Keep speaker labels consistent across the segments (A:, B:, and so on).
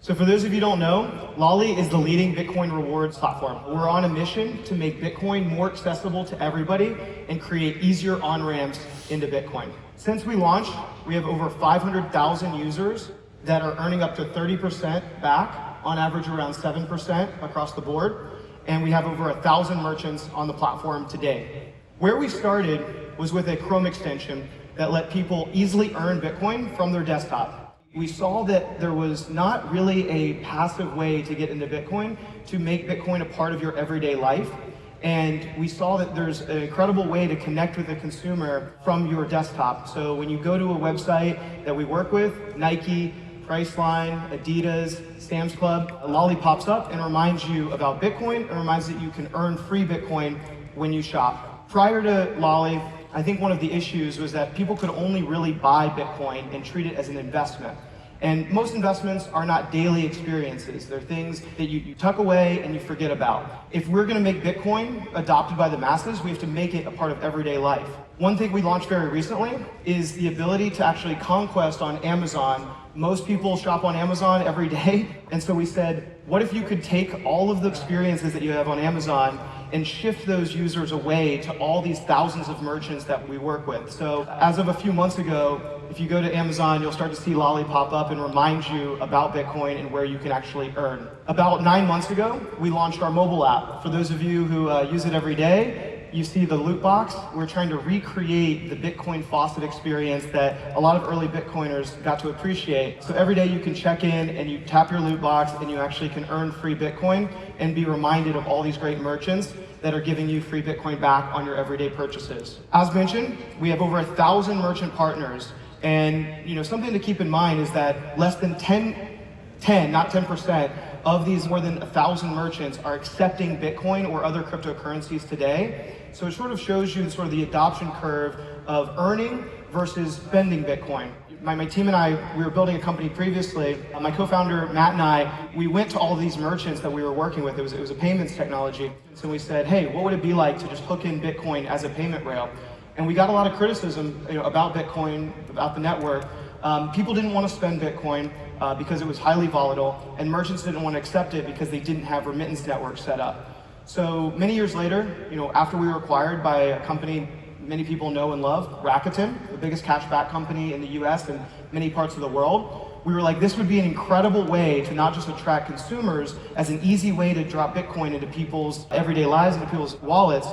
A: So for those of you who don't know, Lolli is the leading Bitcoin rewards platform. We're on a mission to make Bitcoin more accessible to everybody and create easier on-ramps into Bitcoin. Since we launched, we have over 500,000 users that are earning up to 30% back, on average around 7% across the board. And we have over 1,000 merchants on the platform today. Where we started was with a Chrome extension that let people easily earn Bitcoin from their desktop. We saw that there was not really a passive way to get into Bitcoin to make Bitcoin a part of your everyday life. And we saw that there's an incredible way to connect with the consumer from your desktop. So when you go to a website that we work with, Nike, Priceline, Adidas, Sam's Club, Lolli pops up and reminds you about Bitcoin and reminds that you can earn free Bitcoin when you shop. Prior to Lolli, I think one of the issues was that people could only really buy Bitcoin and treat it as an investment. And most investments are not daily experiences. They're things that you tuck away and you forget about. If we're gonna make Bitcoin adopted by the masses, we have to make it a part of everyday life. One thing we launched very recently is the ability to actually conquest on Amazon. Most people shop on Amazon every day. And so we said, what if you could take all of the experiences that you have on Amazon and shift those users away to all these thousands of merchants that we work with. So as of a few months ago, if you go to Amazon, you'll start to see Lolli pop up and remind you about Bitcoin and where you can actually earn. About 9 months ago, we launched our mobile app. For those of you who use it every day, you see the loot box. We're trying to recreate the Bitcoin faucet experience that a lot of early Bitcoiners got to appreciate. So every day you can check in and you tap your loot box and you actually can earn free Bitcoin and be reminded of all these great merchants that are giving you free Bitcoin back on your everyday purchases. As mentioned, we have over 1,000 merchant partners. And something to keep in mind is that less than 10% of these more than 1,000 merchants are accepting Bitcoin or other cryptocurrencies today. So it sort of shows you sort of the adoption curve of earning versus spending Bitcoin. My team and I, we were building a company previously. My co-founder, Matt, and I, we went to all of these merchants that we were working with. It was a payments technology. So we said, hey, what would it be like to just hook in Bitcoin as a payment rail? And we got a lot of criticism about Bitcoin, about the network. People didn't want to spend Bitcoin because it was highly volatile, and merchants didn't want to accept it because they didn't have remittance networks set up. So many years later, after we were acquired by a company many people know and love, Rakuten, the biggest cashback company in the US and many parts of the world, we were like, this would be an incredible way to not just attract consumers as an easy way to drop Bitcoin into people's everyday lives, into people's wallets.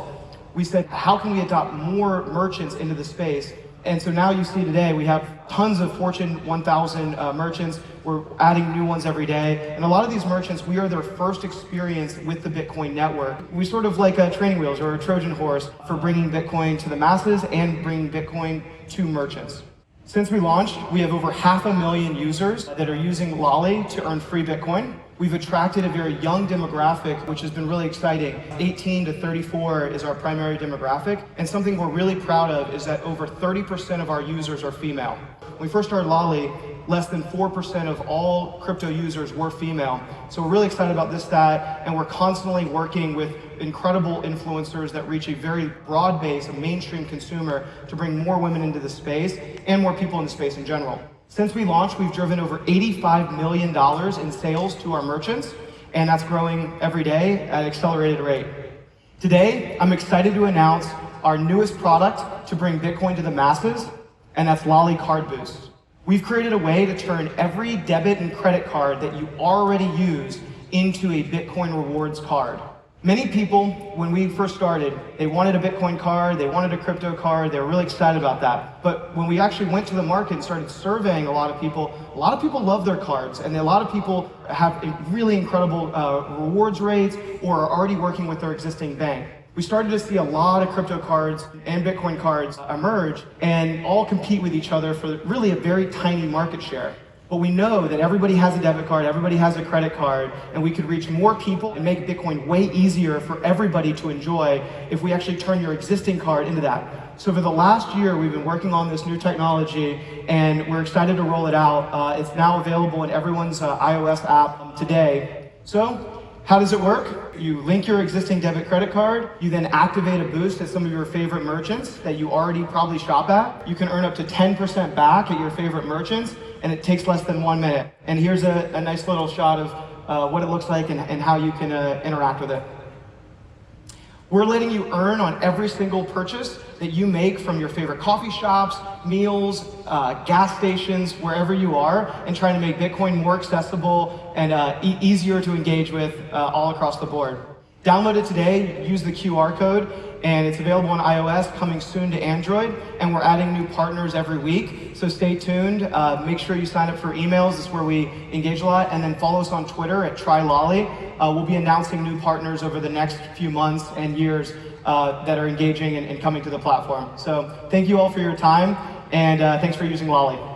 A: We said, how can we adopt more merchants into the space? And so now you see today, we have tons of Fortune 1000 merchants. We're adding new ones every day. And a lot of these merchants, we are their first experience with the Bitcoin network. We sort of like training wheels or a Trojan horse for bringing Bitcoin to the masses and bringing Bitcoin to merchants. Since we launched, we have over 500,000 users that are using Lolli to earn free Bitcoin. We've attracted a very young demographic, which has been really exciting. 18 to 34 is our primary demographic. And something we're really proud of is that over 30% of our users are female. When we first started Lolli, less than 4% of all crypto users were female. So we're really excited about this stat, and we're constantly working with incredible influencers that reach a very broad base, a mainstream consumer, to bring more women into the space and more people in the space in general. Since we launched, we've driven over $85 million in sales to our merchants, and that's growing every day at an accelerated rate. Today, I'm excited to announce our newest product to bring Bitcoin to the masses, and that's Lolli Card Boost. We've created a way to turn every debit and credit card that you already use into a Bitcoin rewards card. Many people, when we first started, they wanted a Bitcoin card, they wanted a crypto card, they were really excited about that. But when we actually went to the market and started surveying a lot of people love their cards, and a lot of people have really incredible rewards rates or are already working with their existing bank. We started to see a lot of crypto cards and Bitcoin cards emerge and all compete with each other for really a very tiny market share. But we know that everybody has a debit card, everybody has a credit card, and we could reach more people and make Bitcoin way easier for everybody to enjoy if we actually turn your existing card into that. So for the last year, we've been working on this new technology, and we're excited to roll it out. It's now available in everyone's iOS app today. So How does it work? You link your existing debit credit card, you then activate a boost at some of your favorite merchants that you already probably shop at. You can earn up to 10% back at your favorite merchants, and it takes less than 1 minute. And here's a nice little shot of what it looks like and how you can interact with it. We're letting you earn on every single purchase that you make from your favorite coffee shops, meals, gas stations, wherever you are, and trying to make Bitcoin more accessible and easier to engage with all across the board. Download it today, use the QR code, and it's available on iOS, coming soon to Android, and we're adding new partners every week, so stay tuned. Make sure you sign up for emails, this is where we engage a lot, and then follow us on Twitter at Lolli. We'll be announcing new partners over the next few months and years that are engaging and coming to the platform. So thank you all for your time, and thanks for using Lolli.